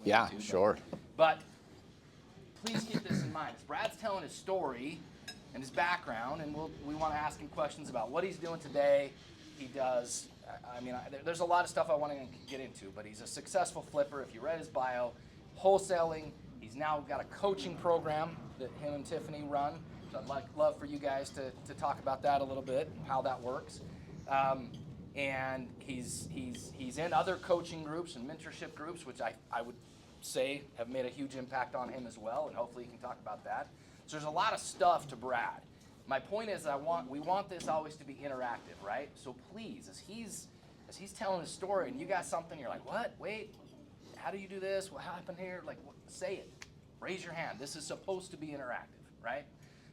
need Yeah, to. sure. But please keep this in mind. As Brad's telling his story and his background, and we want to ask him questions about what he's doing today. He does, there's a lot of stuff I want to get into, but he's a successful flipper. If you read his bio, wholesaling. He's now got a coaching program that him and Tiffany run. So I'd love for you guys to talk about that a little bit, how that works. And he's in other coaching groups and mentorship groups, which I would say have made a huge impact on him as well, and hopefully he can talk about that. So there's a lot of stuff to Brad. My point is we want this always to be interactive, right? So please, as he's telling his story and you got something, you're like, what? Wait, how do you do this? What happened here? Like, say it. Raise your hand. This is supposed to be interactive, right?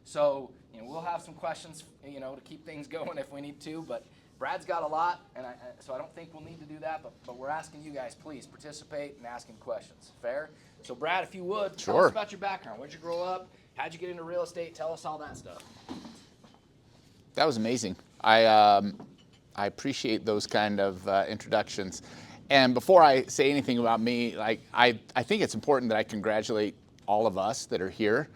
So, we'll have some questions, to keep things going if we need to, but Brad's got a lot, and so I don't think we'll need to do that, but we're asking you guys, please participate and ask him questions. Fair? So, Brad, if you would, Sure. Tell us about your background. Where'd you grow up? How'd you get into real estate? Tell us all that stuff. That was amazing. I appreciate those kind of introductions. And before I say anything about me, I think it's important that I congratulate all of us that are here.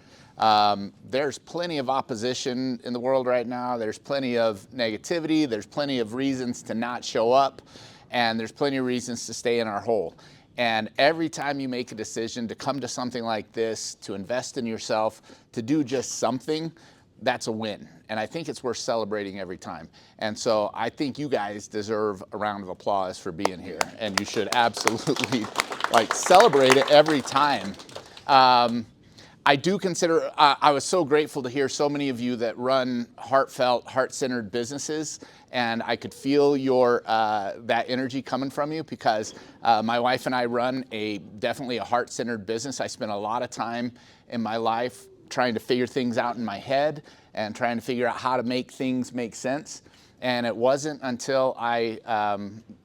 There's plenty of opposition in the world right now. There's plenty of negativity. There's plenty of reasons to not show up. And there's plenty of reasons to stay in our hole. And every time you make a decision to come to something like this, to invest in yourself, to do just something, that's a win. And I think it's worth celebrating every time. And so I think you guys deserve a round of applause for being here. And you should absolutely celebrate it every time. I do consider, I was so grateful to hear so many of you that run heartfelt, heart-centered businesses, and I could feel that energy coming from you because my wife and I run definitely a heart-centered business. I spent a lot of time in my life trying to figure things out in my head and trying to figure out how to make things make sense. And it wasn't until I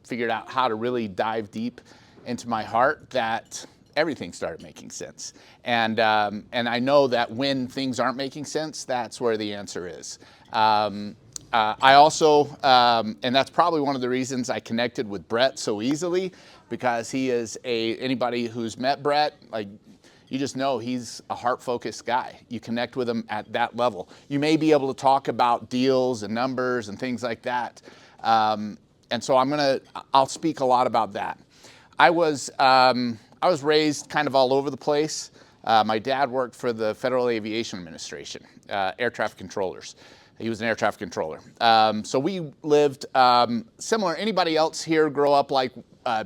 figured out how to really dive deep into my heart that everything started making sense. And I know that when things aren't making sense, that's where the answer is. I also, and that's probably one of the reasons I connected with Brett so easily, because he is anybody who's met Brett, you just know he's a heart-focused guy. You connect with him at that level. You may be able to talk about deals and numbers and things like that. And so I'll speak a lot about that. I was raised kind of all over the place. My dad worked for the Federal Aviation Administration, air traffic controllers. He was an air traffic controller. So we lived similar. Anybody else here grow up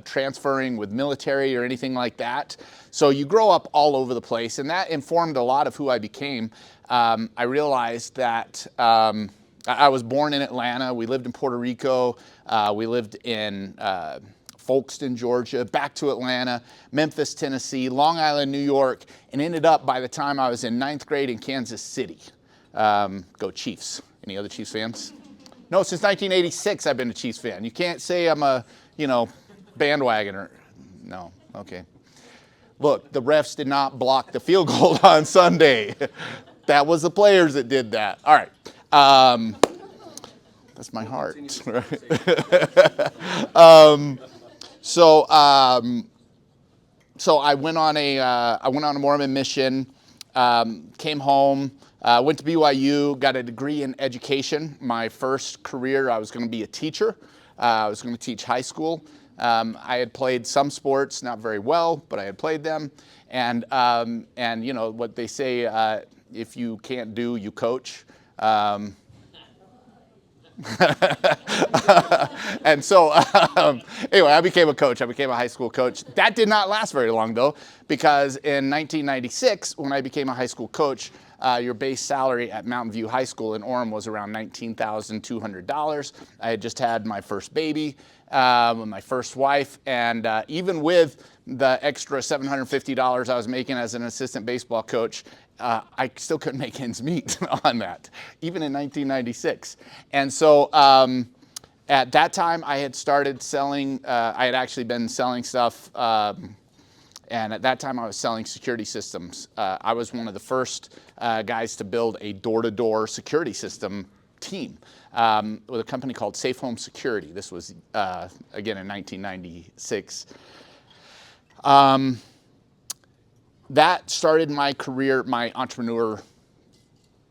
transferring with military or anything like that? So you grow up all over the place, and that informed a lot of who I became. I realized that I was born in Atlanta. We lived in Puerto Rico. We lived in Folkston, Georgia, back to Atlanta, Memphis, Tennessee, Long Island, New York, and ended up by the time I was in 9th grade in Kansas City. Go Chiefs. Any other Chiefs fans? No, since 1986 I've been a Chiefs fan. You can't say I'm a, bandwagoner. No, okay. Look, the refs did not block the field goal on Sunday. That was the players that did that. All right. That's my heart. So I went on a Mormon mission, came home, went to BYU, got a degree in education. My first career, I was going to be a teacher. I was going to teach high school. I had played some sports, not very well, but I had played them. And what they say, if you can't do, you coach. And so, anyway, I became a coach. I became a high school coach. That did not last very long, though, because in 1996, when I became a high school coach, your base salary at Mountain View High School in Orem was around $19,200. I had just had my first baby, my first wife, and even with the extra $750 I was making as an assistant baseball coach, I still couldn't make ends meet on that, even in 1996. And so at that time, I had started selling, I had actually been selling stuff, and at that time I was selling security systems. I was one of the first guys to build a door-to-door security system team with a company called Safe Home Security. This was, again, in 1996. that started my career, my entrepreneur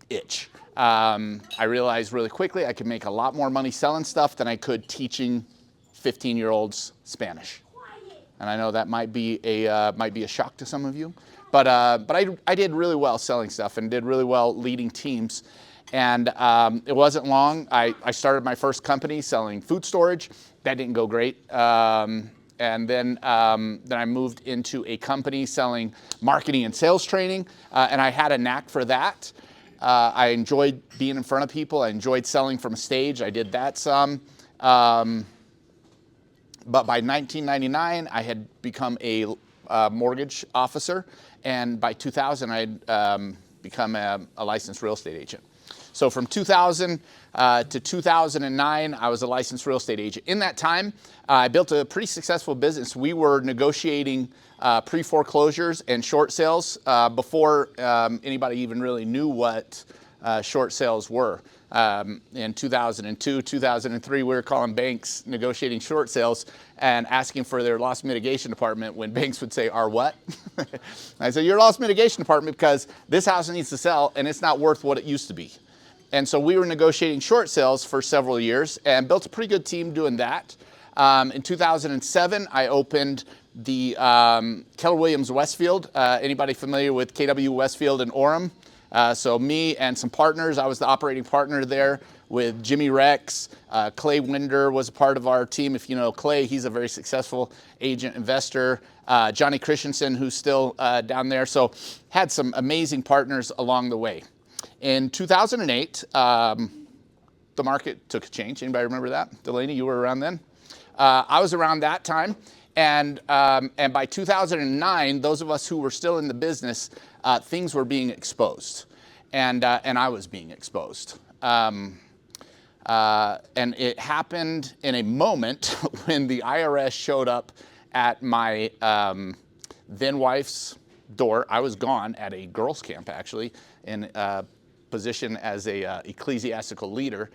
itch. I realized really quickly I could make a lot more money selling stuff than I could teaching 15-year-olds Spanish. And I know that might be a shock to some of you, but I did really well selling stuff and did really well leading teams. And it wasn't long. I started my first company selling food storage. That didn't go great. And then I moved into a company selling marketing and sales training, and I had a knack for that. I enjoyed being in front of people. I enjoyed selling from a stage. I did that some. But by 1999, I had become a mortgage officer, and by 2000, I had become a licensed real estate agent. So from 2000 to 2009, I was a licensed real estate agent. In that time, I built a pretty successful business. We were negotiating pre-foreclosures and short sales before anybody even really knew what short sales were. In 2002, 2003, we were calling banks negotiating short sales and asking for their loss mitigation department when banks would say, "Our what?" I said, "Your loss mitigation department, because this house needs to sell and it's not worth what it used to be." And so we were negotiating short sales for several years and built a pretty good team doing that. In 2007, I opened the Keller Williams Westfield. Anybody familiar with KW Westfield in Orem? So me and some partners, I was the operating partner there with Jimmy Rex. Clay Winder was a part of our team. If you know Clay, he's a very successful agent investor. Johnny Christensen, who's still down there. So had some amazing partners along the way. In 2008, the market took a change. Anybody remember that? Delaney, you were around then? I was around that time. And by 2009, those of us who were still in the business, things were being exposed. And I was being exposed. And it happened in a moment when the IRS showed up at my then wife's door. I was gone at a girls' camp, actually, in position as a ecclesiastical leader.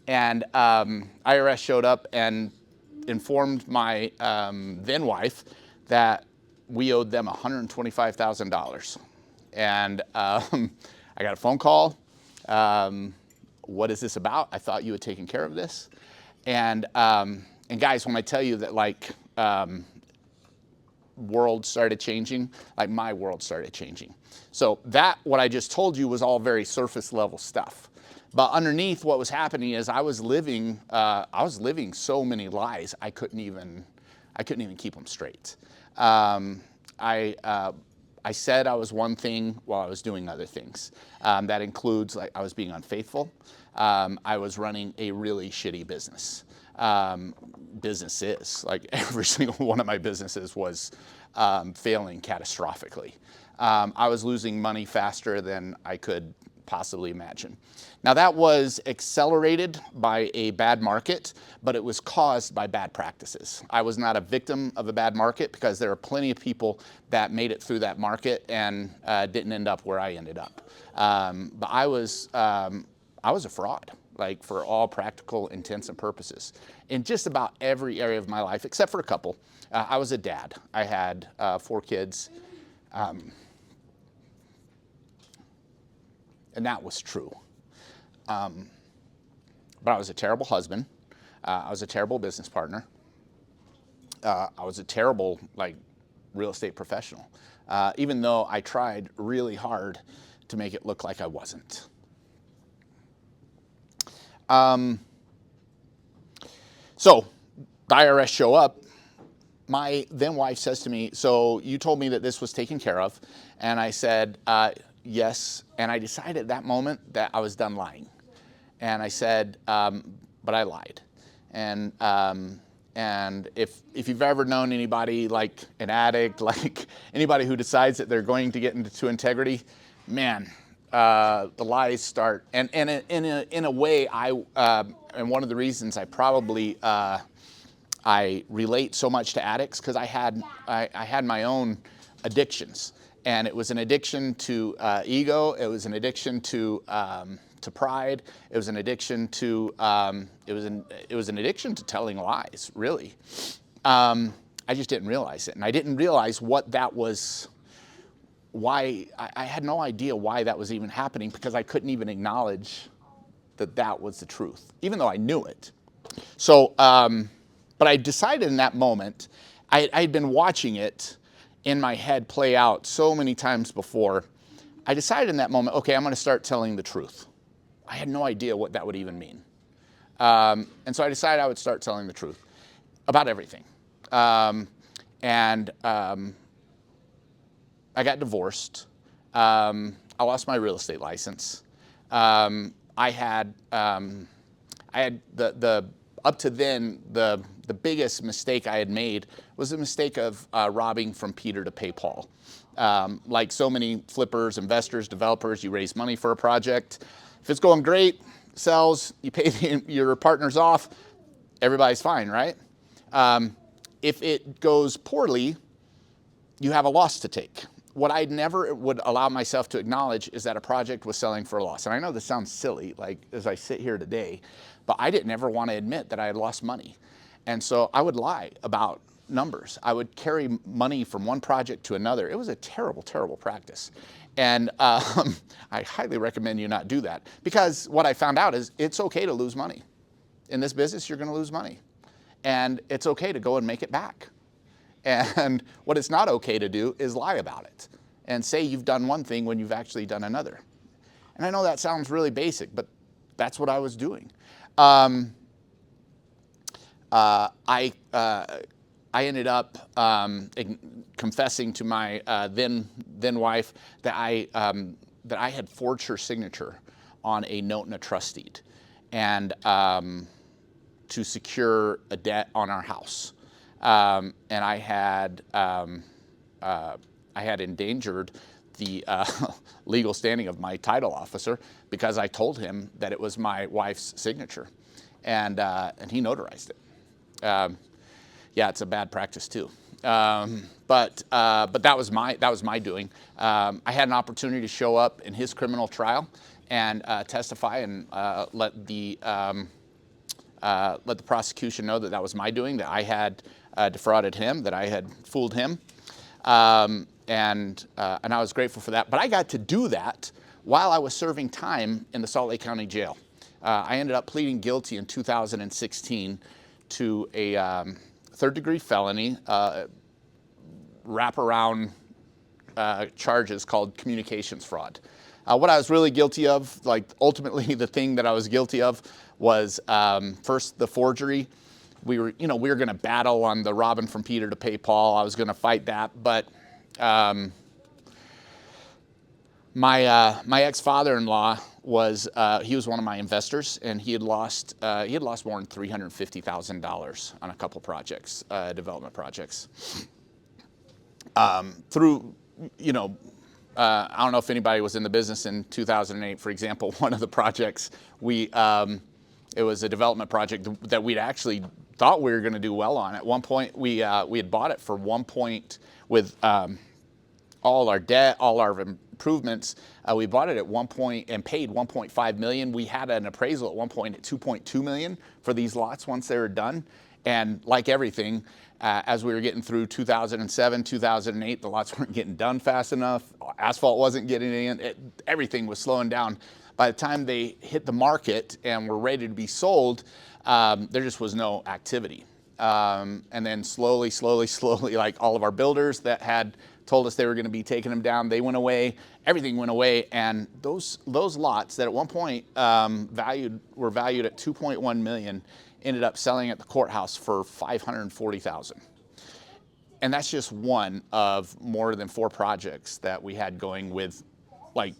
And IRS showed up and informed my then wife that we owed them $125,000. And I got a phone call. What is this about? I thought you had taken care of this. And guys, when I tell you that, like, world started changing, like my world started changing. So that, what I just told you, was all very surface level stuff. But underneath, what was happening is I was living so many lies I couldn't even keep them straight. I said I was one thing while I was doing other things. That includes, like, I was being unfaithful. I was running a really shitty business. Businesses, like every single one of my businesses, was failing catastrophically. I was losing money faster than I could possibly imagine. Now, that was accelerated by a bad market, but it was caused by bad practices. I was not a victim of a bad market, because there are plenty of people that made it through that market and didn't end up where I ended up. But I was a fraud, like, for all practical intents and purposes, in just about every area of my life, except for a couple. I was a dad. I had 4 kids. And that was true. But I was a terrible husband. I was a terrible business partner. I was a terrible, like, real estate professional, even though I tried really hard to make it look like I wasn't. So the IRS show up. My then wife says to me, "So you told me that this was taken care of?" And I said, "Yes." And I decided at that moment that I was done lying. And I said, "But I lied." And if you've ever known anybody, like an addict, like anybody who decides that they're going to get into integrity, man, the lies start. And in a way, and one of the reasons I probably I relate so much to addicts, because I had my own addictions, and it was an addiction to ego. It was an addiction to pride. It was an addiction to it was an addiction to telling lies. Really, I just didn't realize it, and I didn't realize what that was why, I had no idea why that was even happening, because I couldn't even acknowledge that that was the truth, even though I knew it. So, but I decided in that moment, I had been watching it in my head play out so many times before. I decided in that moment, okay, I'm going to start telling the truth. I had no idea what that would even mean. And so I decided I would start telling the truth about everything. I got divorced. I lost my real estate license. I had the up to then the biggest mistake I had made was the mistake of robbing from Peter to pay Paul. Like so many flippers, investors, developers, you raise money for a project. If it's going great, sells, you pay your partners off, everybody's fine, right? If it goes poorly, you have a loss to take. What I never would allow myself to acknowledge is that a project was selling for a loss. And I know this sounds silly, like as I sit here today, but I didn't ever want to admit that I had lost money. And so I would lie about numbers. I would carry money from one project to another. It was a terrible, terrible practice. And I highly recommend you not do that, because what I found out is it's okay to lose money. In this business, you're going to lose money. And it's okay to go and make it back. And what it's not okay to do is lie about it and say you've done one thing when you've actually done another. And I know that sounds really basic, but that's what I was doing. I ended up confessing to my then wife that I had forged her signature on a note and a trust deed, and to secure a debt on our house. And I had endangered the legal standing of my title officer, because I told him that it was my wife's signature, and he notarized it. Yeah, it's a bad practice too. But that was my doing. I had an opportunity to show up in his criminal trial and testify, and let the prosecution know that that was my doing, that I had defrauded him, that I had fooled him, and I was grateful for that. But I got to do that while I was serving time in the Salt Lake County Jail. I ended up pleading guilty in 2016 to a third-degree felony, wraparound charges called communications fraud. What I was really guilty of, like ultimately the thing that I was guilty of, was first the forgery. We were going to battle on the robbing from Peter to pay Paul. I was going to fight that, but my ex-father-in-law was he was one of my investors, and he had lost more than $350,000 on a couple projects, development projects. Through I don't know if anybody was in the business in 2008. For example, one of the projects it was a development project that we'd actually thought we were going to do well on. At one point, we had bought it for 1 point with all our debt, all our improvements. We bought it at 1 point and paid $1.5 million. We had an appraisal at one point at $2.2 million for these lots once they were done. And like everything, as we were getting through 2007, 2008, the lots weren't getting done fast enough. Asphalt wasn't getting in. Everything was slowing down. By the time they hit the market and were ready to be sold, there just was no activity. And then slowly, like all of our builders that had told us they were going to be taking them down, they went away. Everything went away, and those lots that at one point were valued at $2.1 million ended up selling at the courthouse for $540,000. And that's just one of more than 4 projects that we had going with, like,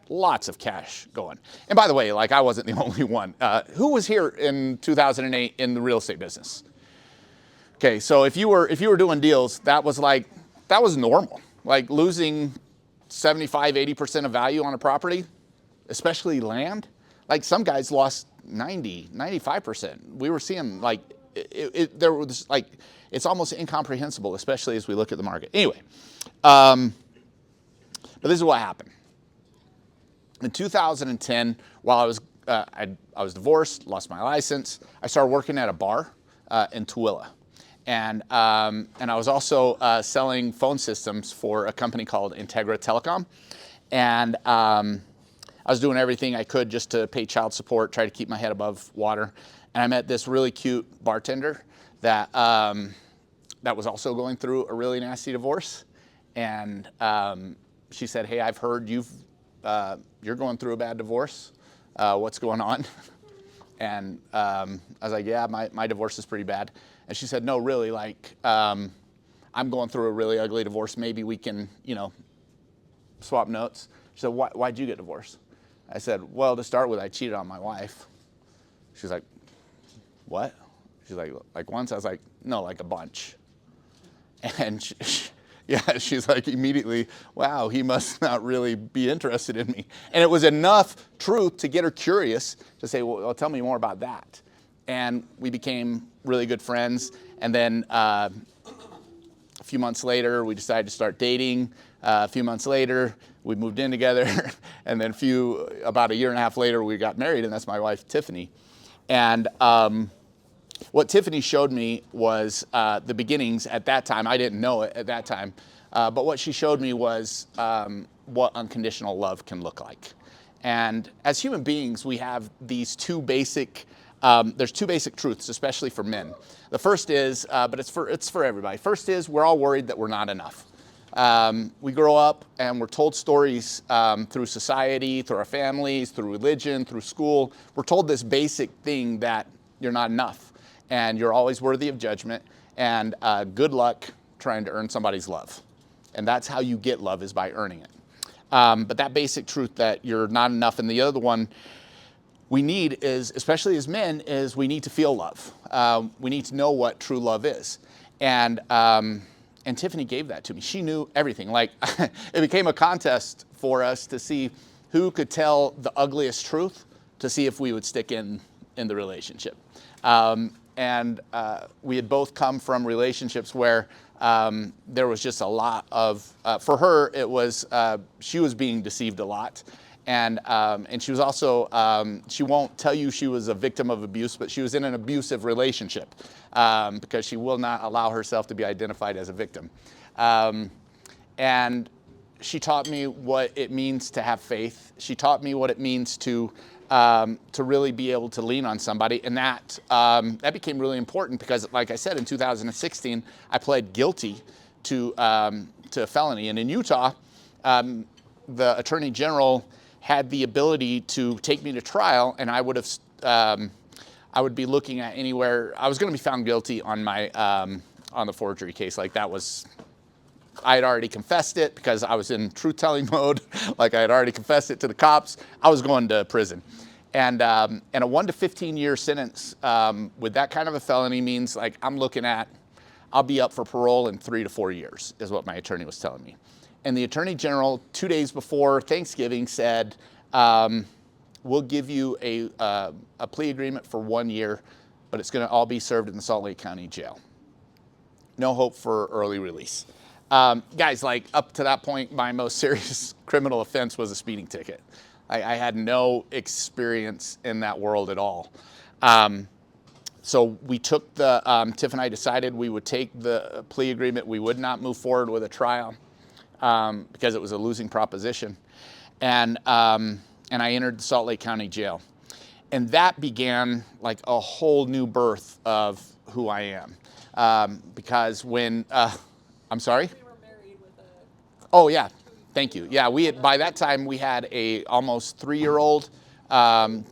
lots of cash going. And by the way, like, I wasn't the only one. Who was here in 2008 in the real estate business? Okay, so if you were doing deals, that was normal. Like losing 75, 80% of value on a property, especially land. Like some guys lost 90, 95%. We were seeing like there was like, it's almost incomprehensible, especially as we look at the market. Anyway, but this is what happened. In 2010, while I was divorced, lost my license, I started working at a bar in Tooele. And I was also selling phone systems for a company called Integra Telecom. And I was doing everything I could just to pay child support, try to keep my head above water. And I met this really cute bartender that that was also going through a really nasty divorce. And she said, "Hey, I've heard you're going through a bad divorce. What's going on?" And I was like, "Yeah, my divorce is pretty bad." And she said, "No, really, like, I'm going through a really ugly divorce. Maybe we can, swap notes." She said, "Why'd you get divorced?" I said, "Well, to start with, I cheated on my wife." She's like, "What?" She's like once? I was like, "No, like a bunch." And she's like immediately, "Wow, he must not really be interested in me." And it was enough truth to get her curious to say, "Well, tell me more about that." And we became really good friends. And then a few months later, we decided to start dating. A few months later, we moved in together. And then about a year and a half later, we got married, and that's my wife, Tiffany. And what Tiffany showed me was the beginnings at that time. I didn't know it at that time. But what she showed me was what unconditional love can look like. And as human beings, we have these there's two basic truths, especially for men. The first is, but it's for everybody. First is, we're all worried that we're not enough. We grow up and we're told stories through society, through our families, through religion, through school. We're told this basic thing that you're not enough and you're always worthy of judgment, and good luck trying to earn somebody's love. And that's how you get love, is by earning it. But that basic truth that you're not enough, and the other one we need is, especially as men, is we need to feel love. We need to know what true love is. And Tiffany gave that to me. She knew everything. Like, it became a contest for us to see who could tell the ugliest truth to see if we would stick in the relationship. And we had both come from relationships where there was just a lot of, for her, it was, she was being deceived a lot. And she was also, she won't tell you she was a victim of abuse, but she was in an abusive relationship because she will not allow herself to be identified as a victim. And she taught me what it means to have faith. She taught me what it means to really be able to lean on somebody. And that became really important because, like I said, in 2016, I pled guilty to a felony. And in Utah, the Attorney General had the ability to take me to trial, and I would be looking at anywhere. I was going to be found guilty on on the forgery case. Like, that was, I had already confessed it because I was in truth-telling mode. Like, I had already confessed it to the cops. I was going to prison. And a 1 to 15 year sentence with that kind of a felony means, like, I'm looking at, I'll be up for parole in 3 to 4 years, is what my attorney was telling me. And the Attorney General, 2 days before Thanksgiving, said, we'll give you a plea agreement for 1 year, but it's going to all be served in the Salt Lake County Jail. No hope for early release. Guys, like, up to that point, my most serious criminal offense was a speeding ticket. I had no experience in that world at all. So we took Tiff and I decided we would take the plea agreement. We would not move forward with a trial because it was a losing proposition. And I entered the Salt Lake County Jail. And that began like a whole new birth of who I am. Because when, I'm sorry? We were married with a... Oh, yeah. Thank you. Yeah, by that time we had a almost 3-year-old, and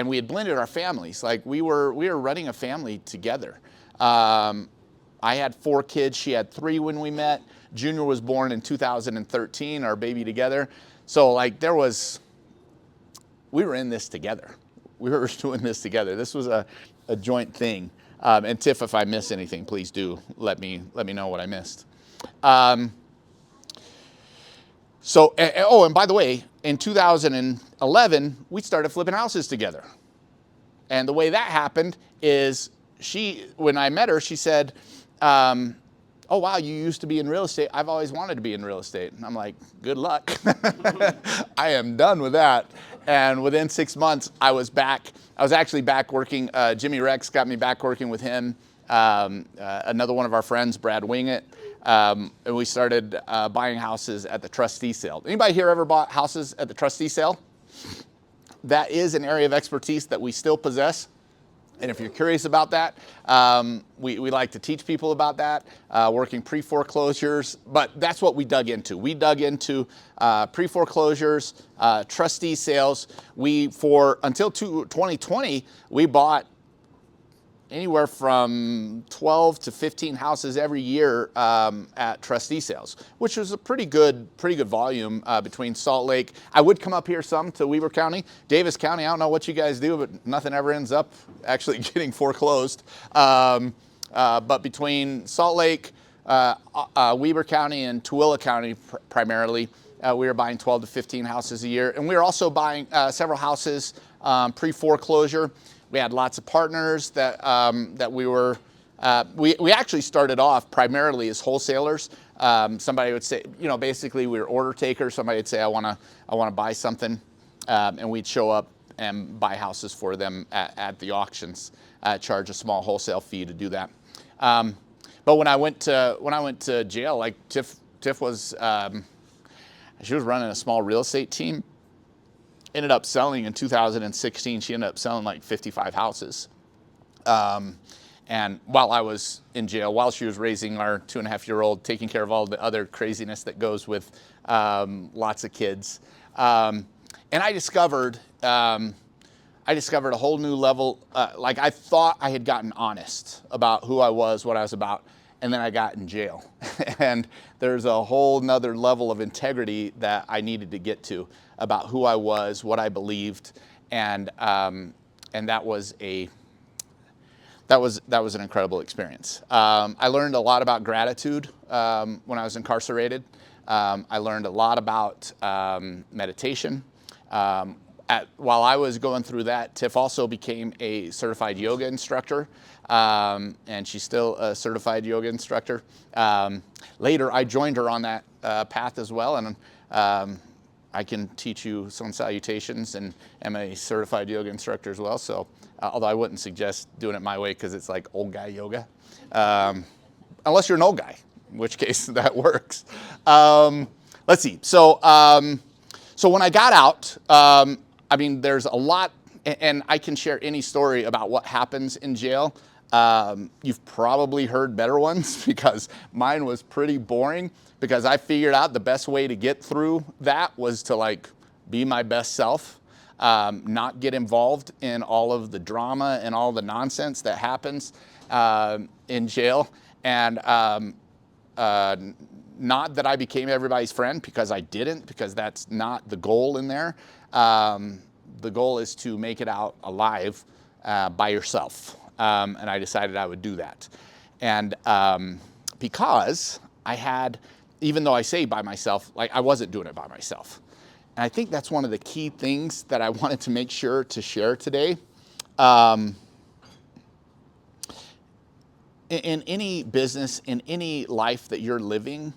we had blended our families. Like, we were running a family together. I had 4 kids. She had 3 when we met. Junior was born in 2013, our baby together. So, like, we were in this together. We were doing this together. This was a joint thing. And Tiff, if I miss anything, please do let me know what I missed. And by the way, in 2011, we started flipping houses together. And the way that happened is when I met her, she said, oh, wow, you used to be in real estate. I've always wanted to be in real estate. And I'm like, good luck. I am done with that. And within 6 months, I was back. I was actually back working. Jimmy Rex got me back working with him another one of our friends, Brad Wingett, and we started buying houses at the trustee sale. Anybody here ever bought houses at the trustee sale? That is an area of expertise that we still possess. And if you're curious about that, we like to teach people about that, working pre-foreclosures, but that's what we dug into. We dug into pre-foreclosures, trustee sales. Until 2020, we bought anywhere from 12 to 15 houses every year at trustee sales, which was a pretty good volume between Salt Lake. I would come up here some to Weber County. Davis County, I don't know what you guys do, but nothing ever ends up actually getting foreclosed. But between Salt Lake, Weber County, and Tooele County primarily, we were buying 12 to 15 houses a year. And we were also buying several houses pre-foreclosure. We had lots of partners that we were. We actually started off primarily as wholesalers. Somebody would say, basically we were order takers. Somebody would say, I want to buy something, and we'd show up and buy houses for them at the auctions. Charge a small wholesale fee to do that. But when I went to jail, like Tiff was, she was running a small real estate team. Ended up selling in 2016, she ended up selling like 55 houses. And while I was in jail, while she was raising our 2.5-year-old, taking care of all the other craziness that goes with lots of kids. And I discovered a whole new level, like I thought I had gotten honest about who I was, what I was about, and then I got in jail. And there's a whole nother level of integrity that I needed to get to about who I was, what I believed, and that was an incredible experience. I learned a lot about gratitude when I was incarcerated. I learned a lot about meditation. While I was going through that, Tiff also became a certified yoga instructor, and she's still a certified yoga instructor. Later, I joined her on that path as well, and I can teach you sun salutations, and am a certified yoga instructor as well. So, although I wouldn't suggest doing it my way because it's like old guy yoga, unless you're an old guy, in which case that works. Let's see. So when I got out, there's a lot, and I can share any story about what happens in jail. You've probably heard better ones because mine was pretty boring, because I figured out the best way to get through that was to be my best self, not get involved in all of the drama and all the nonsense that happens in jail. And not that I became everybody's friend, because I didn't, because that's not the goal in there. The goal is to make it out alive by yourself. And I decided I would do that. And because I had, even though I say by myself, I wasn't doing it by myself. And I think that's one of the key things that I wanted to make sure to share today. In any business, in any life that you're living,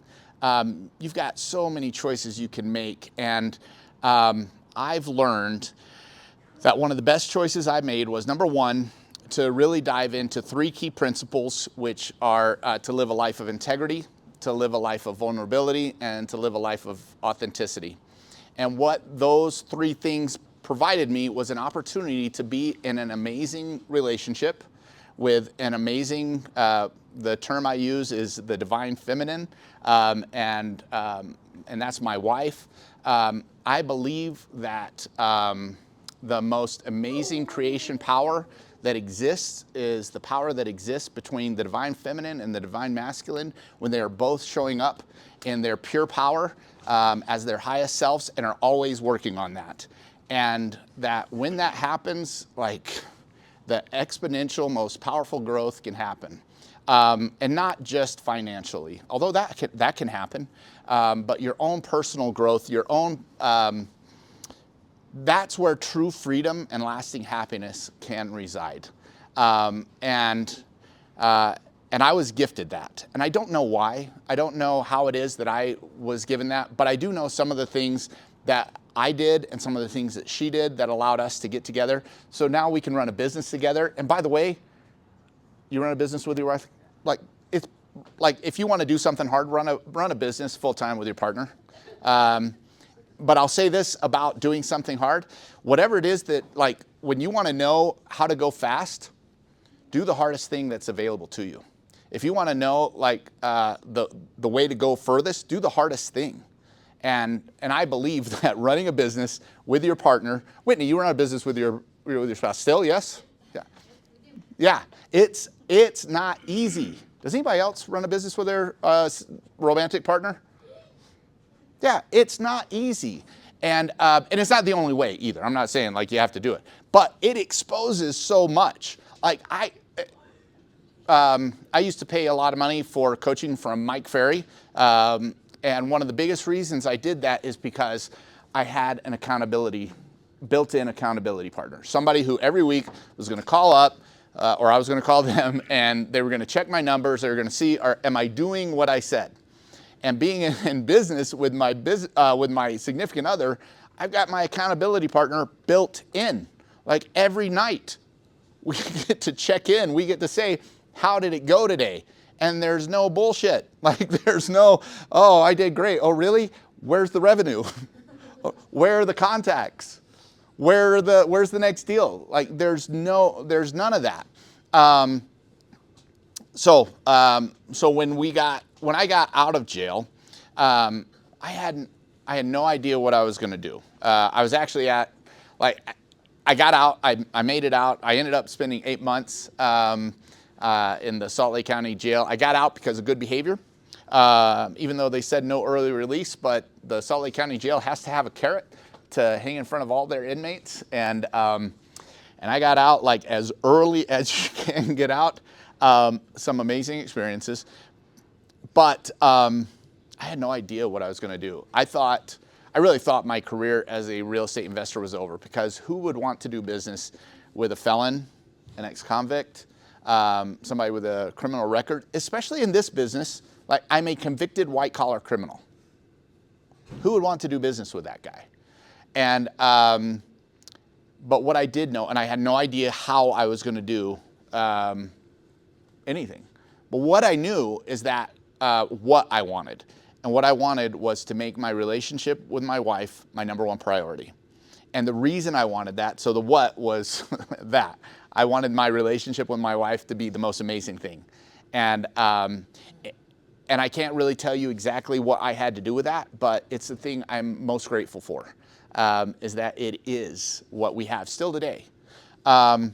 you've got so many choices you can make. And I've learned that one of the best choices I made was, number one, to really dive into 3 key principles, which are to live a life of integrity, to live a life of vulnerability, and to live a life of authenticity. And what those 3 things provided me was an opportunity to be in an amazing relationship with an amazing, the term I use is the divine feminine, and that's my wife. I believe that the most amazing creation power that exists is the power that exists between the divine feminine and the divine masculine, when they are both showing up in their pure power as their highest selves and are always working on that. And that when that happens, the exponential, most powerful growth can happen. And not just financially, although that can happen, but your own personal growth, your own, that's where true freedom and lasting happiness can reside. And I was gifted that. And I don't know why. I don't know how it is that I was given that, but I do know some of the things that I did and some of the things that she did that allowed us to get together. So now we can run a business together. And by the way, you run a business with your wife? Like, it's like if you want to do something hard, run a business full time with your partner. But I'll say this about doing something hard. Whatever it is that, like, when you want to know how to go fast, do the hardest thing that's available to you. If you want to know, like, the way to go furthest, do the hardest thing. And I believe that running a business with your partner, Whitney, you run a business with your spouse still, yes? Yeah. Yeah, it's not easy. Does anybody else run a business with their romantic partner? Yeah, it's not easy. And it's not the only way either. I'm not saying like you have to do it, but it exposes so much. Like I used to pay a lot of money for coaching from Mike Ferry. And one of the biggest reasons I did that is because I had an built-in accountability partner. Somebody who every week was going to call up, or I was going to call them, and they were going to check my numbers. They were going to see, am I doing what I said? And being in business with my significant other, I've got my accountability partner built in. Like every night, we get to check in. We get to say, how did it go today? And there's no bullshit. Like there's no, oh, I did great. Oh, really? Where's the revenue? Where are the contacts? Where's the next deal? Like there's none of that. So when I got out of jail, I had no idea what I was going to do. I was actually I got out. I made it out. I ended up spending 8 months in the Salt Lake County jail. I got out because of good behavior, even though they said no early release. But the Salt Lake County jail has to have a carrot to hang in front of all their inmates, and I got out like as early as you can get out. Some amazing experiences, but I had no idea what I was going to do. I really thought my career as a real estate investor was over, because who would want to do business with a felon, an ex-convict, somebody with a criminal record, especially in this business? Like, I'm a convicted white-collar criminal. Who would want to do business with that guy? And but what I did know, and I had no idea how I was going to do anything. But what I knew is that what I wanted. And what I wanted was to make my relationship with my wife my number one priority. And the reason I wanted that, so the what was that. I wanted my relationship with my wife to be the most amazing thing. And I can't really tell you exactly what I had to do with that, but it's the thing I'm most grateful for, is that it is what we have still today. I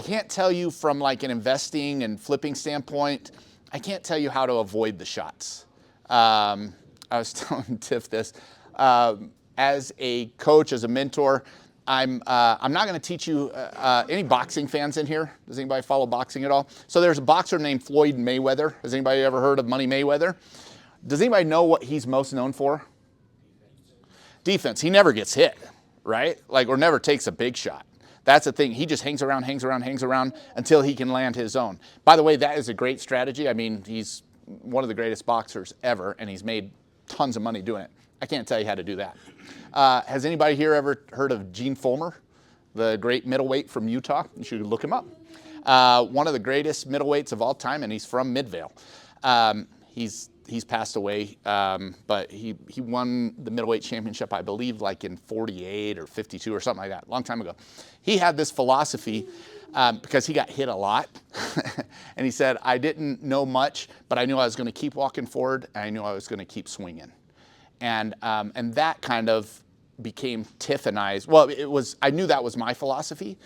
can't tell you from like an investing and flipping standpoint, I can't tell you how to avoid the shots. I was telling Tiff this. As a coach, as a mentor, I'm not going to teach you, any boxing fans in here? Does anybody follow boxing at all? So there's a boxer named Floyd Mayweather. Has anybody ever heard of Money Mayweather? Does anybody know what he's most known for? Defense. He never gets hit, right? Like, or never takes a big shot. That's the thing. He just hangs around until he can land his own. By the way, that is a great strategy. I mean, he's one of the greatest boxers ever, and he's made tons of money doing it. I can't tell you how to do that. Has anybody here ever heard of Gene Fulmer, the great middleweight from Utah? You should look him up. One of the greatest middleweights of all time, and he's from Midvale. He's passed away, but he won the middleweight championship, I believe, like in 48 or 52 or something like that, a long time ago. He had this philosophy, because he got hit a lot, and he said, I didn't know much, but I knew I was going to keep walking forward, and I knew I was going to keep swinging. And that kind of became Tiff and I's, well, I knew that was my philosophy,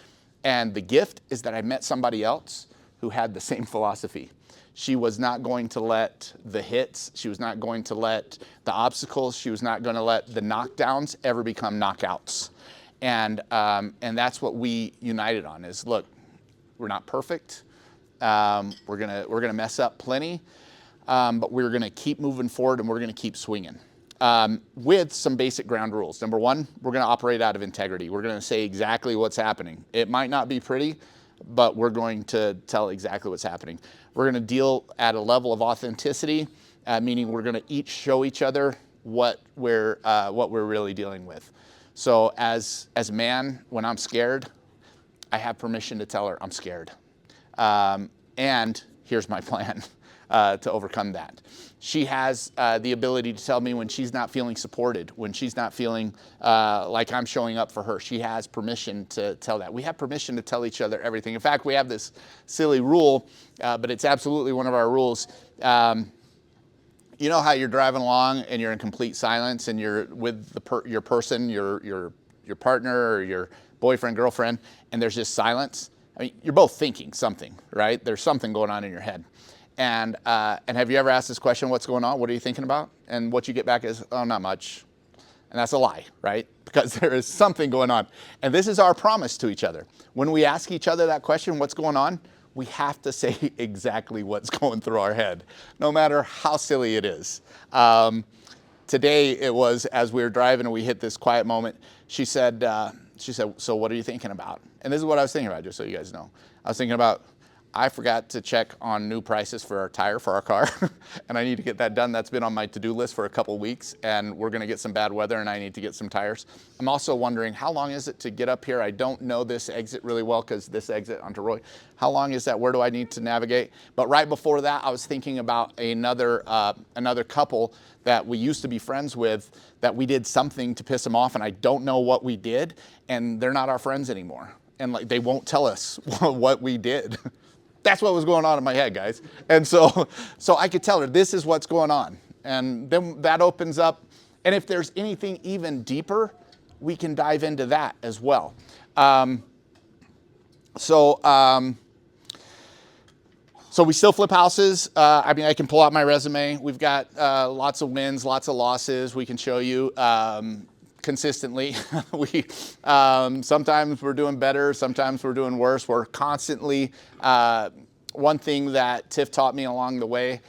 and the gift is that I met somebody else who had the same philosophy. She was not going to let the hits, she was not going to let the obstacles, she was not going to let the knockdowns ever become knockouts. And that's what we united on is, look, we're not perfect. We're gonna mess up plenty, but we're gonna keep moving forward and we're gonna keep swinging. With some basic ground rules. Number one, we're going to operate out of integrity. We're going to say exactly what's happening. It might not be pretty, but we're going to tell exactly what's happening. We're going to deal at a level of authenticity, meaning we're going to each show each other what we're really dealing with. So as a man, when I'm scared, I have permission to tell her I'm scared. And here's my plan to overcome that. She has the ability to tell me when she's not feeling supported, when she's not feeling like I'm showing up for her. She has permission to tell that. We have permission to tell each other everything. In fact, we have this silly rule, but it's absolutely one of our rules. You know how you're driving along and you're in complete silence and you're with your person, your partner or your boyfriend, girlfriend, and there's just silence? I mean, you're both thinking something, right? There's something going on in your head. And have you ever asked this question, what's going on? What are you thinking about? And what you get back is, oh, not much. And that's a lie, right? Because there is something going on. And this is our promise to each other. When we ask each other that question, what's going on? We have to say exactly what's going through our head, no matter how silly it is. Today it was, as we were driving and we hit this quiet moment, she said, so what are you thinking about? And this is what I was thinking about, just so you guys know. I was thinking about, I forgot to check on new prices for our tire for our car, and I need to get that done. That's been on my to-do list for a couple weeks, and we're gonna get some bad weather, and I need to get some tires. I'm also wondering, how long is it to get up here? I don't know this exit really well, because this exit onto Roy, how long is that? Where do I need to navigate? But right before that, I was thinking about another couple that we used to be friends with, that we did something to piss them off, and I don't know what we did, and they're not our friends anymore. And like, they won't tell us what we did. That's what was going on in my head, guys. And so I could tell her, this is what's going on. And then that opens up. And if there's anything even deeper, we can dive into that as well. So we still flip houses. I mean, I can pull out my resume. We've got lots of wins, lots of losses. We can show you consistently. Sometimes we're doing better, sometimes we're doing worse. We're constantly, one thing that Tiff taught me along the way,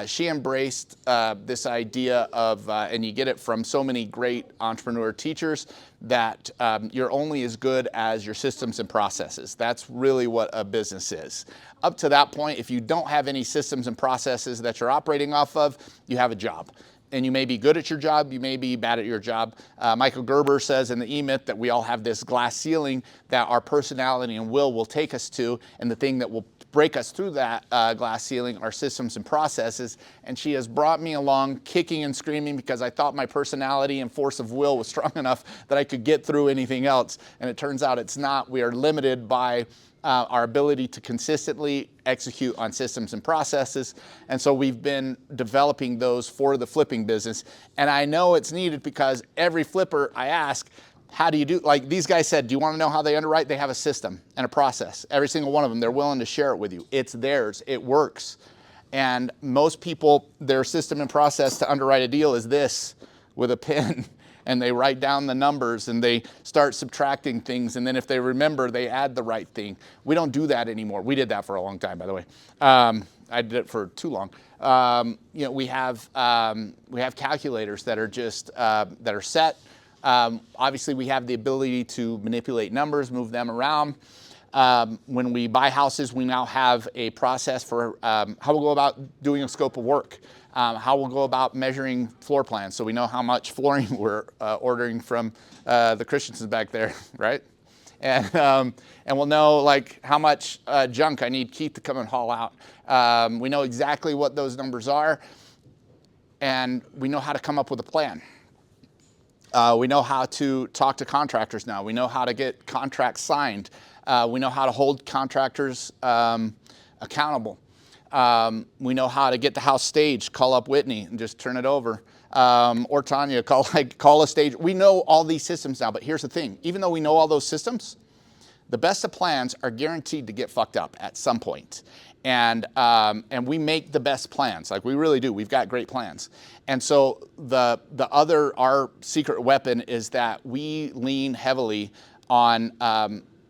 she embraced this idea of, and you get it from so many great entrepreneur teachers, that you're only as good as your systems and processes. That's really what a business is. Up to that point, if you don't have any systems and processes that you're operating off of, you have a job. And you may be good at your job, you may be bad at your job. Michael Gerber says in the E-Myth that we all have this glass ceiling that our personality and will take us to, and the thing that will break us through that glass ceiling are systems and processes. And she has brought me along kicking and screaming because I thought my personality and force of will was strong enough that I could get through anything else. And it turns out it's not. We are limited by our ability to consistently execute on systems and processes. And so we've been developing those for the flipping business. And I know it's needed because every flipper I ask, how do you do, like these guys said, do you want to know how they underwrite? They have a system and a process. Every single one of them, they're willing to share it with you. It's theirs, it works. And most people, their system and process to underwrite a deal is this, with a pen. And they write down the numbers and they start subtracting things. And then if they remember, they add the right thing. We don't do that anymore. We did that for a long time, by the way. I did it for too long. You know, we have calculators that are just, that are set. Obviously we have the ability to manipulate numbers, move them around. When we buy houses, we now have a process for how we'll go about doing a scope of work. How we'll go about measuring floor plans, so we know how much flooring we're ordering from the Christiansons back there, right? And we'll know like how much junk I need Keith to come and haul out. We know exactly what those numbers are, and we know how to come up with a plan. We know how to talk to contractors now. We know how to get contracts signed. We know how to hold contractors accountable. We know how to get the house staged, call up Whitney and just turn it over. Or Tanya, call a stage. We know all these systems now, but here's the thing. Even though we know all those systems, the best of plans are guaranteed to get fucked up at some point. And we make the best plans, like we really do. We've got great plans. And so our secret weapon is that we lean heavily on,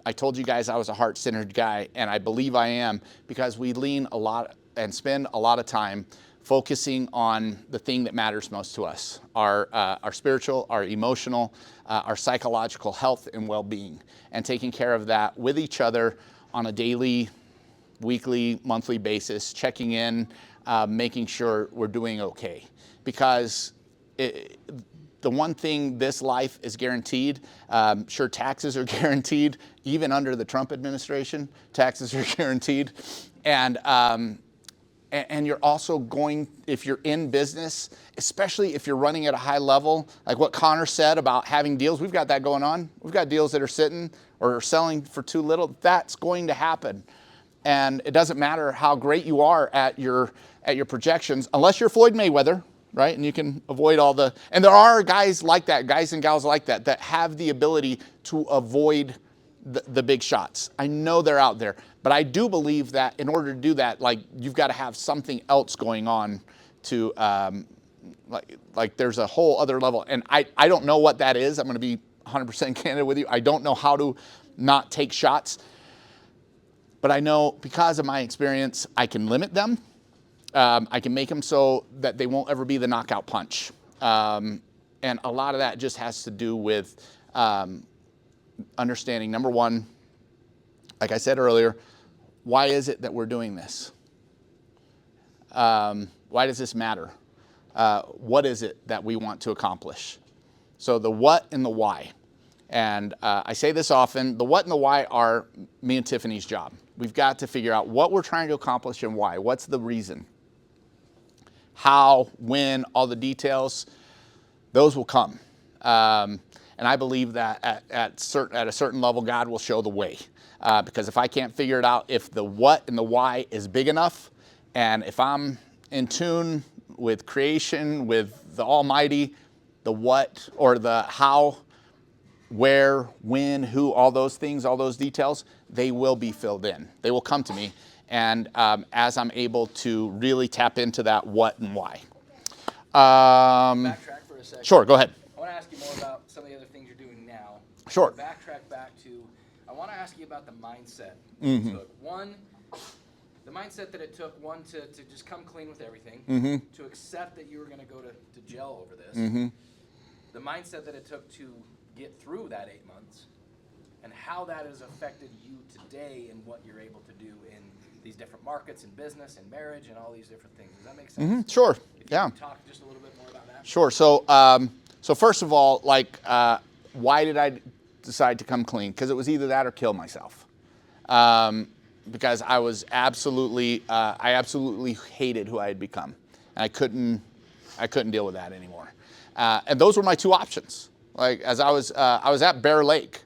I told you guys I was a heart-centered guy, and I believe I am, because we lean a lot and spend a lot of time focusing on the thing that matters most to us, our spiritual, our emotional, our psychological health and well-being, and taking care of that with each other on a daily, weekly, monthly basis, checking in, making sure we're doing okay. Because the one thing this life is guaranteed. Sure, taxes are guaranteed, even under the Trump administration, taxes are guaranteed. And you're also going, if you're in business, especially if you're running at a high level, like what Connor said about having deals, we've got that going on. We've got deals that are sitting or selling for too little. That's going to happen. And it doesn't matter how great you are at your projections, unless you're Floyd Mayweather, right? And you can avoid all the, and there are guys like that, guys and gals like that, that have the ability to avoid the big shots. I know they're out there, but I do believe that in order to do that, like you've got to have something else going on to, like there's a whole other level. And I don't know what that is. I'm going to be 100% candid with you. I don't know how to not take shots, but I know because of my experience, I can limit them. I can make them so that they won't ever be the knockout punch. And a lot of that just has to do with, understanding, number one, like I said earlier, why is it that we're doing this? Why does this matter? What is it that we want to accomplish? So the what and the why. And I say this often, the what and the why are me and Tiffany's job. We've got to figure out what we're trying to accomplish and why. What's the reason? How, when, all the details, those will come. And I believe that at a certain level, God will show the way. Because if I can't figure it out, if the what and the why is big enough, and if I'm in tune with creation, with the Almighty, the what or the how, where, when, who, all those things, all those details, they will be filled in. They will come to me. And as I'm able to really tap into that what and why. Backtrack for a second. Sure, go ahead. I want to ask you more about some of the other things you're doing now. Sure. Backtrack back to, I want to ask you about the mindset Mm-hmm. it took. One, the mindset that it took, one, to just come clean with everything, Mm-hmm. to accept that you were going to go to jail over this, Mm-hmm. the mindset that it took to get through that 8 months, and how that has affected you today and what you're able to do in these different markets and business and marriage and all these different things. Does that make sense? Mm-hmm. Sure. If you Yeah. could talk just a little bit more about that. Sure. So, so first of all, like, why did I decide to come clean? Because it was either that or kill myself. Because I was absolutely, I absolutely hated who I had become, and I couldn't deal with that anymore. And those were my two options. Like, as I was at Bear Lake.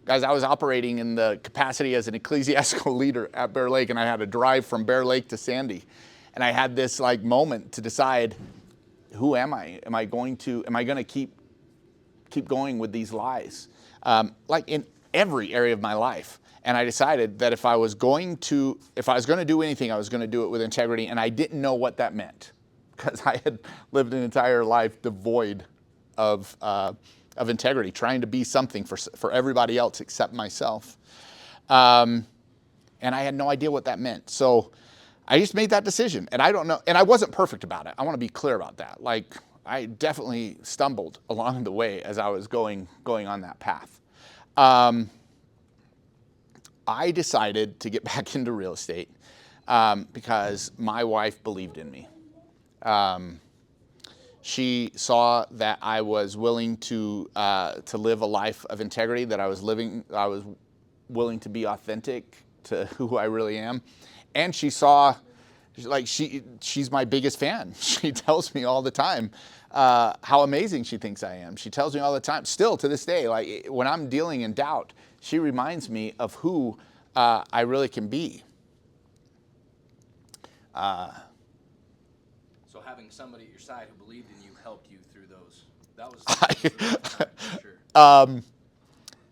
Guys, I was operating in the capacity as an ecclesiastical leader at Bear Lake, and I had to drive from Bear Lake to Sandy. And I had this like moment to decide, who am I? Am I going to keep going with these lies? Like in every area of my life. And I decided that if I was going to do anything, I was going to do it with integrity, and I didn't know what that meant, because I had lived an entire life devoid of integrity, trying to be something for everybody else except myself. And I had no idea what that meant. So I just made that decision. And I don't know, and I wasn't perfect about it. I want to be clear about that. Like, I definitely stumbled along the way as I was going on that path. I decided to get back into real estate because my wife believed in me. She saw that I was willing to live a life of integrity, that I was willing to be authentic to who I really am. And she saw, like, she's my biggest fan. She tells me all the time how amazing she thinks I am. She tells me all the time, still to this day, like when I'm dealing in doubt, she reminds me of who I really can be. So having somebody at your side who believed in you helped you through those. That was for sure.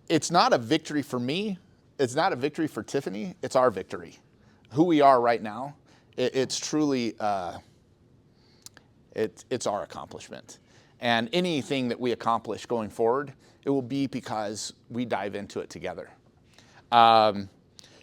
It's not a victory for me. It's not a victory for Tiffany. It's our victory. Who we are right now, it's truly, it's our accomplishment. And anything that we accomplish going forward, it will be because we dive into it together.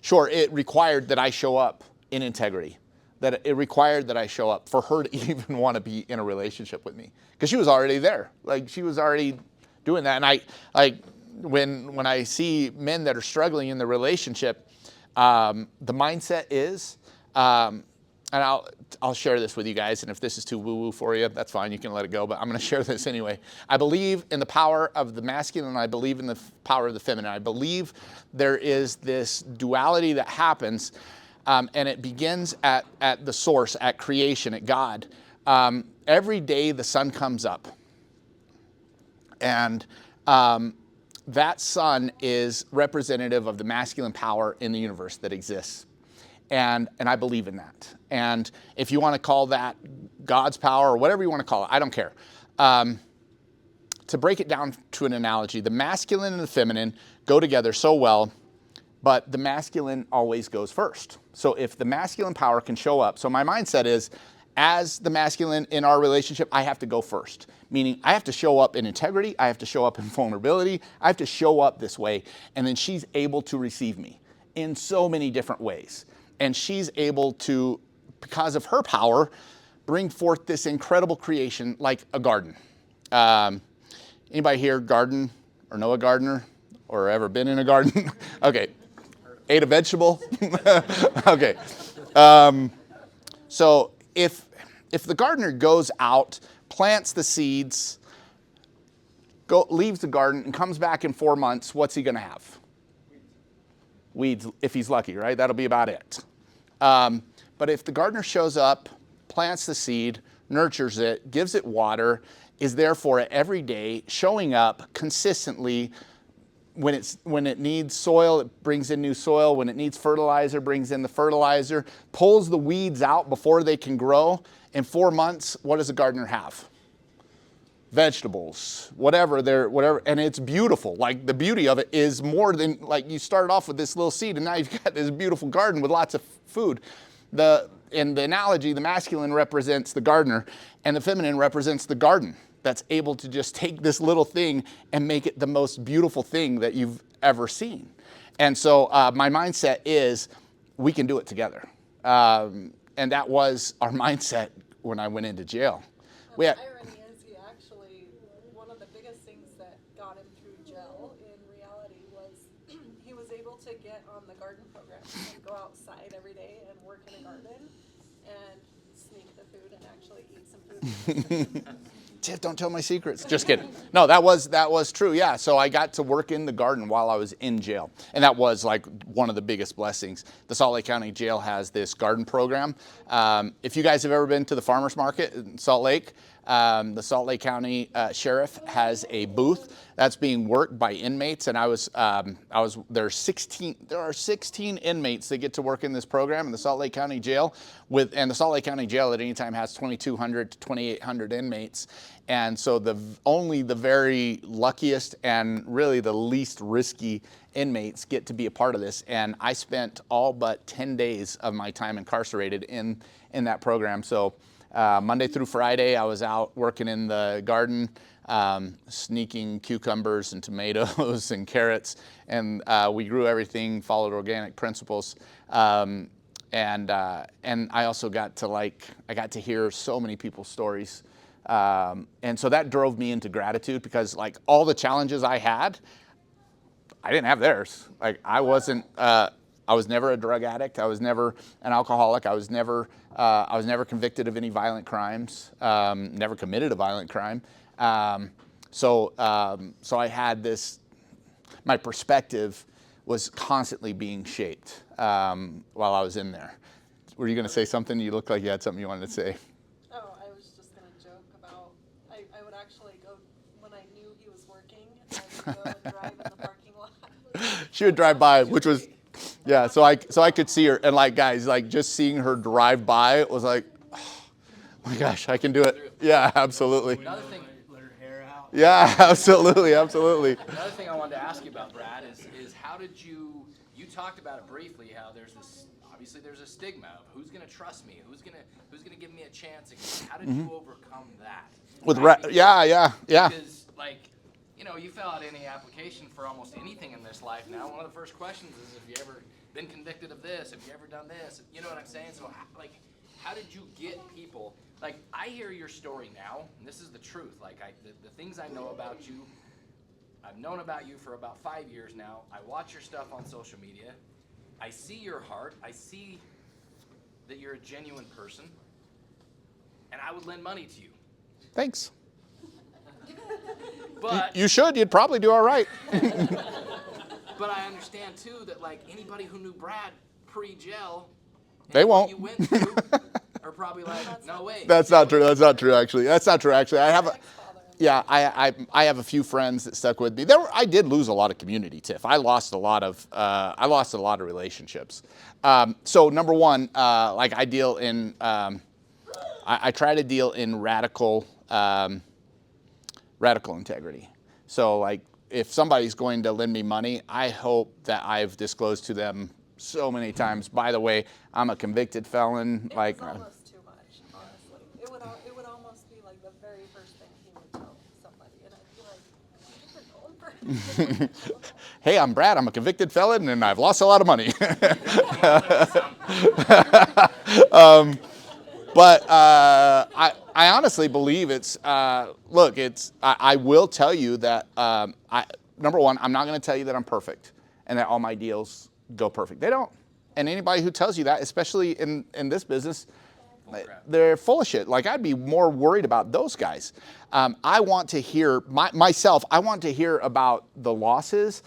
Sure, it required that I show up in integrity. That it required that I show up for her to even want to be in a relationship with me, because she was already there. Like, she was already doing that. And I, like, when I see men that are struggling in the relationship, the mindset is and I'll share this with you guys, and if this is too woo-woo for you, that's fine, you can let it go, but I'm going to share this anyway. I believe in the power of the masculine, and I believe in the power of the feminine. I believe there is this duality that happens, and it begins at the source, at creation, at God. Every day the sun comes up, and that sun is representative of the masculine power in the universe that exists. And I believe in that. And if you want to call that God's power or whatever you want to call it, I don't care. To break it down to an analogy, the masculine and the feminine go together so well, but the masculine always goes first. So if the masculine power can show up, so my mindset is, as the masculine in our relationship, I have to go first. Meaning I have to show up in integrity, I have to show up in vulnerability, I have to show up this way, and then she's able to receive me in so many different ways. And she's able to, because of her power, bring forth this incredible creation like a garden. Anybody here garden or know a gardener or ever been in a garden? Okay. Ate a vegetable? Okay. So if the gardener goes out, plants the seeds, leaves the garden, and comes back in 4 months, what's he going to have? Weeds, if he's lucky, right? That'll be about it. But if the gardener shows up, plants the seed, nurtures it, gives it water, is there for it every day, showing up consistently. When it needs soil, it brings in new soil. When it needs fertilizer, brings in the fertilizer, pulls the weeds out before they can grow. In 4 months, what does a gardener have? Vegetables, whatever, and it's beautiful. Like, the beauty of it is more than, like, you started off with this little seed and now you've got this beautiful garden with lots of food. In the analogy, the masculine represents the gardener and the feminine represents the garden that's able to just take this little thing and make it the most beautiful thing that you've ever seen. And so my mindset is, we can do it together. And that was our mindset when I went into jail. The irony is, he actually, one of the biggest things that got him through jail in reality was he was able to get on the garden program and go outside every day and work in a garden and sneak the food and actually eat some food. Tiff, don't tell my secrets. Just kidding. No, that was true. Yeah. So I got to work in the garden while I was in jail. And that was like one of the biggest blessings. The Salt Lake County Jail has this garden program. If you guys have ever been to the farmer's market in Salt Lake, the Salt Lake County Sheriff has a booth that's being worked by inmates, and there are 16 inmates that get to work in this program in the Salt Lake County Jail, and the Salt Lake County Jail at any time has 2,200 to 2,800 inmates, and so only the very luckiest and really the least risky inmates get to be a part of this. And I spent all but 10 days of my time incarcerated in that program. So Monday through Friday, I was out working in the garden, sneaking cucumbers and tomatoes and carrots, and we grew everything, followed organic principles, and I also got to hear so many people's stories, and so that drove me into gratitude, because like all the challenges I had, I didn't have theirs. Like I was never a drug addict. I was never an alcoholic. I was never convicted of any violent crimes. Never committed a violent crime. So I had this. My perspective was constantly being shaped while I was in there. Were you going to say something? You looked like you had something you wanted to say. Oh, I was just going to joke about, I would actually go, when I knew he was working, I would go and drive in the parking lot. She would drive by, which was, yeah, so I could see her, and like guys, like just seeing her drive by was like, oh my gosh, I can do it. Yeah, absolutely. Another thing, let her hair out. Yeah, absolutely. Another thing I wanted to ask you about, Brad, is how did you talked about it briefly, how obviously there's a stigma of who's going to trust me, who's going to give me a chance. How did you overcome that? Yeah. Because you fill out any application for almost anything in this life now. One of the first questions is, have you ever been convicted of this? Have you ever done this? You know what I'm saying? So how did you get people? Like, I hear your story now, and this is the truth. Like, the things I know about you, I've known about you for about 5 years now. I watch your stuff on social media. I see your heart. I see that you're a genuine person, and I would lend money to you. Thanks. But You should. You'd probably do all right. but I understand too that like anybody who knew Brad pre-gel, They and what won't. you went through, are probably like, no way. That's not true. That's not true. Actually, that's not true. Actually, I have a. Ex-father. Yeah, I have a few friends that stuck with me. I did lose a lot of community, Tiff. I lost a lot of relationships. So number one, like I deal in, I try to deal in radical integrity. So like if somebody's going to lend me money, I hope that I've disclosed to them so many times. By the way, I'm a convicted felon. It Like. was almost too much, honestly. It would almost be like the very first thing he would tell somebody, and I'd be like, "You never know him for Hey, I'm Brad. I'm a convicted felon, and I've lost a lot of money. But I honestly believe it's. Look, it's. I will tell you that. Number one, I'm not going to tell you that I'm perfect and that all my deals go perfect. They don't. And anybody who tells you that, especially in this business, they're full of shit. Like I'd be more worried about those guys. I want to hear myself. I want to hear about the losses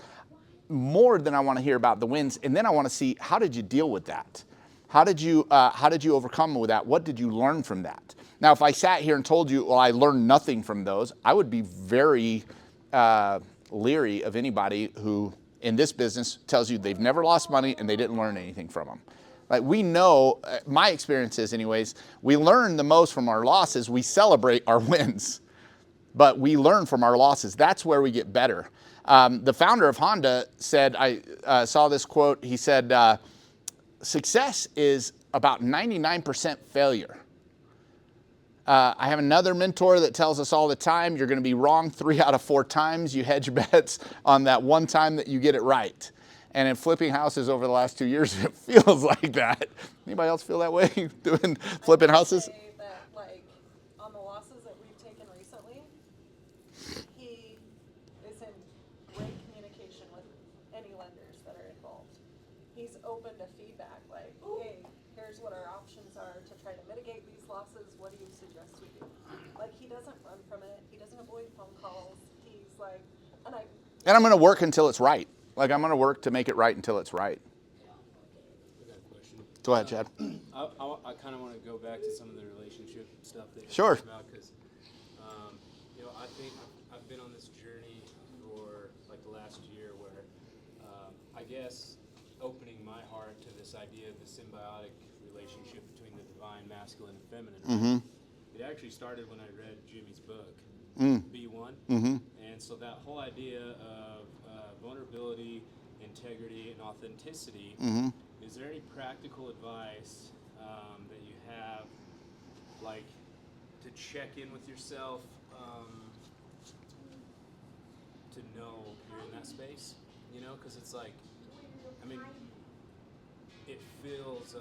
more than I want to hear about the wins, and then I want to see how did you deal with that. How did you overcome with that? What did you learn from that? Now, if I sat here and told you, well, I learned nothing from those, I would be very leery of anybody who in this business tells you they've never lost money and they didn't learn anything from them. Like we know, my experience is anyways, we learn the most from our losses. We celebrate our wins, but we learn from our losses. That's where we get better. The founder of Honda said, I saw this quote, he said, success is about 99% failure. I have another mentor that tells us all the time, you're going to be wrong 3 out of 4 times. You hedge your bets on that one time that you get it right. And in flipping houses over the last 2 years, it feels like that. Anybody else feel that way doing flipping houses? say that, like, on the losses that we've taken recently, he is in great communication with any lenders that are involved. He's open to feedback, like, hey, here's what our options are to try to mitigate these losses. What do you suggest we do? Like, he doesn't run from it. He doesn't avoid phone calls. He's like, and And I'm going to work until it's right. Like I'm going to work to make it right until it's right. I got a question. Go ahead, Chad. I kind of want to go back to some of the relationship stuff that you Sure. talked about because, I think I've been on this journey for like the last year where I guess opening my heart to this idea of the symbiotic relationship between the divine, masculine, and feminine. Mm-hmm. It actually started when I read Jimmy's book, B1. Mm-hmm. And so that whole idea of vulnerability, integrity, and authenticity, Mm-hmm. is there any practical advice that you have, like, to check in with yourself, to know you're in that space? You know, because it's like, I mean, it feels,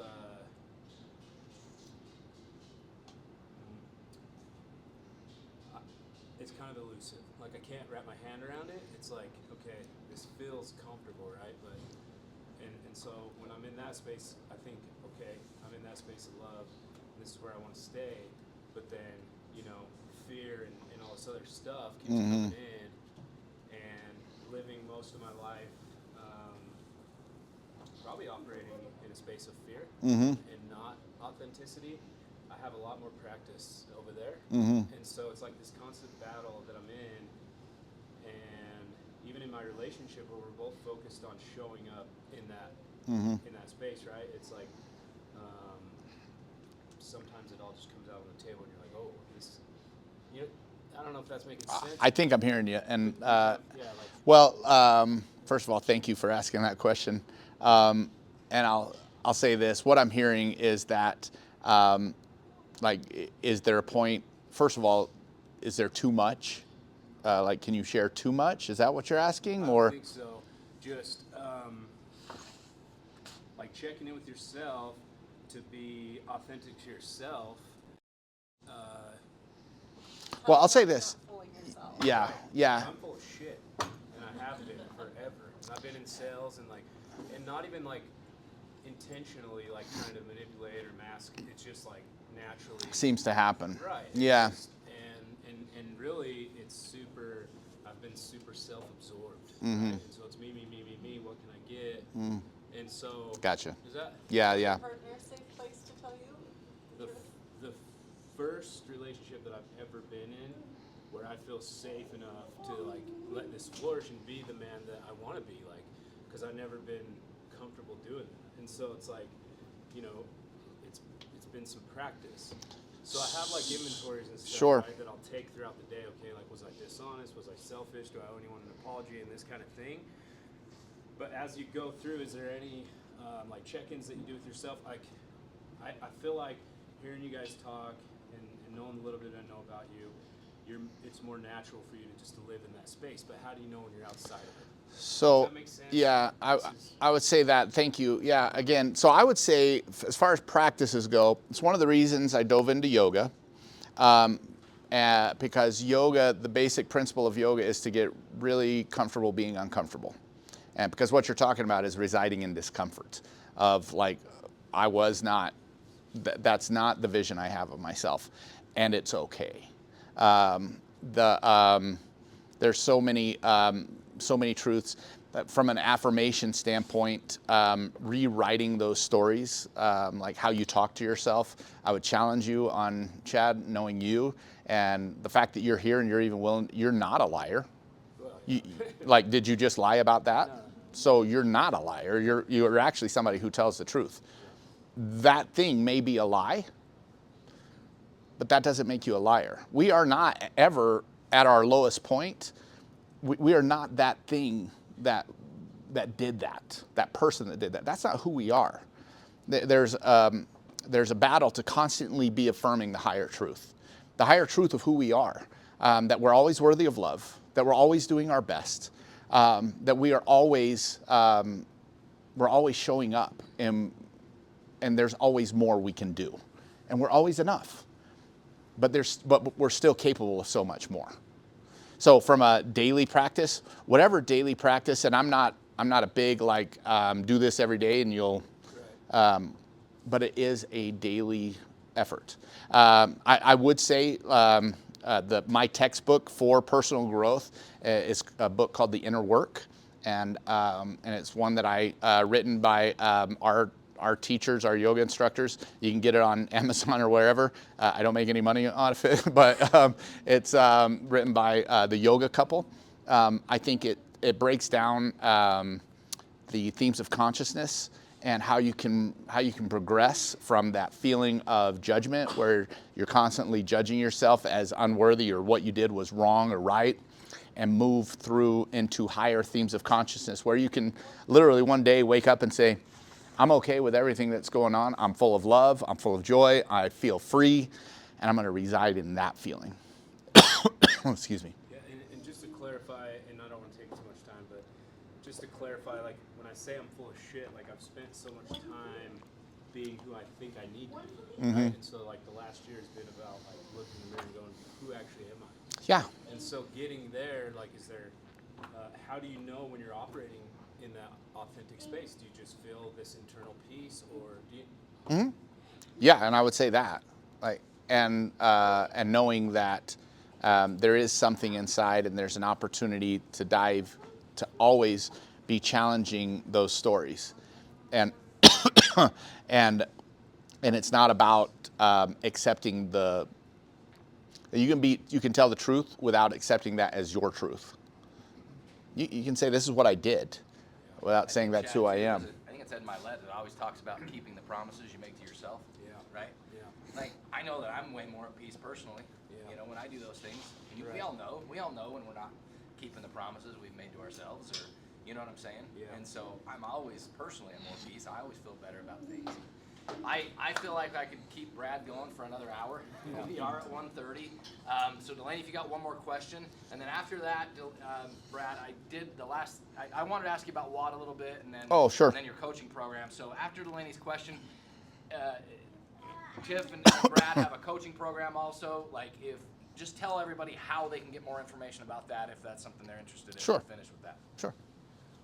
it's kind of elusive. Like I can't wrap my hand around it. It's like, okay, this feels comfortable, right? But and so when I'm in that space, I think, okay, I'm in that space of love. And this is where I want to stay. But then, fear and all this other stuff keeps coming in, and living most of my life, probably operating in a space of fear and not authenticity. I have a lot more practice over there. And so it's like this constant battle that I'm in, and even in my relationship where we're both focused on showing up in that space, right? It's like sometimes it all just comes out on the table and you're like, oh, this, I don't know if that's making sense. I think I'm hearing you. And yeah, first of all, thank you for asking that question. And I'll say this: what I'm hearing is that, is there a point? First of all, is there too much? Can you share too much? Is that what you're asking, or? I think so. Just like checking in with yourself to be authentic to yourself. Well, I'll say this. not fooling yourself. Yeah. I'm full of shit, and I have been forever. And I've been in sales and not even like intentionally like trying to manipulate or mask. It's just like naturally Seems to happen. right. Yeah. And really, it's super. I've been super self-absorbed. Mm-hmm. Right? And so it's me. What can I get? And so Gotcha. is that Yeah. Your partner a safe place to tell you the truth? the first relationship that I've ever been in where I feel safe enough to like let this flourish and be the man that I want to be, like, because I've never been comfortable doing that. And so it's like, you know, it's been some practice. So I have like inventories and stuff, Sure. right, that I'll take throughout the day. Okay, like, was I dishonest? Was I selfish? Do I owe anyone an apology? And this kind of thing. But as you go through, is there any like check-ins that you do with yourself? Like, I feel like hearing you guys talk and knowing the little bit I know about you, it's more natural for you to just to live in that space. But how do you know when you're outside of it? So, Does that make sense? yeah, I would say that. Thank you. Yeah, again, so I would say as far as practices go, it's one of the reasons I dove into yoga. Because yoga, the basic principle of yoga is to get really comfortable being uncomfortable. And because what you're talking about is residing in discomfort of like, I was not, that's not the vision I have of myself. And it's okay. There's so many truths. From an affirmation standpoint, rewriting those stories, like how you talk to yourself, I would challenge you on, Chad, knowing you and the fact that you're here and you're even willing, you're not a liar. Well, yeah. Like, did you just lie about that? No. So you're not a liar. You're actually somebody who tells the truth. That thing may be a lie, but that doesn't make you a liar. We are not ever at our lowest point. We are not that thing that did that person that did that. That's not who we are. There's a battle to constantly be affirming the higher truth of who we are, that we're always worthy of love, that we're always doing our best, that we are always showing up, and there's always more we can do, and we're always enough. But we're still capable of so much more. So from a daily practice, whatever daily practice, and I'm not a big like do this every day and you'll, but it is a daily effort. I would say my textbook for personal growth is a book called The Inner Work, and it's one that I written by our teachers, our yoga instructors. You can get it on Amazon or wherever. I don't make any money on it, but it's written by the yoga couple. I think it breaks down the themes of consciousness and how you can progress from that feeling of judgment where you're constantly judging yourself as unworthy or what you did was wrong or right, and move through into higher themes of consciousness where you can literally one day wake up and say, I'm okay with everything that's going on. I'm full of love. I'm full of joy. I feel free, and I'm going to reside in that feeling. Excuse me. Yeah, and just to clarify, and I don't want to take too much time, but just to clarify, like when I say I'm full of shit, like I've spent so much time being who I think I need to be, right? And so like the last year has been about like looking in the mirror and going, who actually am I? Yeah. And so getting there, like, is there, how do you know when you're operating in that authentic space? Do you just feel this internal peace, or do you? Mm-hmm. Yeah, and I would say that, like, and knowing that there is something inside, and there's an opportunity to dive, to always be challenging those stories, and and it's not about accepting the. You can tell the truth without accepting that as your truth. You can say this is what I did, without saying that's who I am. I think it's Ed Milet that always talks about keeping the promises you make to yourself. Yeah. Right? Yeah. Like, I know that I'm way more at peace personally, Yeah. you know, when I do those things. And Right. we all know when we're not keeping the promises we've made to ourselves, or, you know what I'm saying? Yeah. And so I'm always personally at more peace. I always feel better about things. I feel like I could keep Brad going for another hour. Yeah. We are at 1:30. So Delaney, if you got one more question, and then after that, Brad, I wanted to ask you about Watt a little bit, and then Oh, sure. and then your coaching program. So after Delaney's question, Tiff and Brad have a coaching program also. Like, just tell everybody how they can get more information about that if that's something they're interested in. Sure. Finish with that. Sure.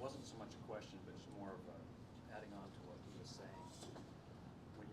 Wasn't so much a question, but it's more of a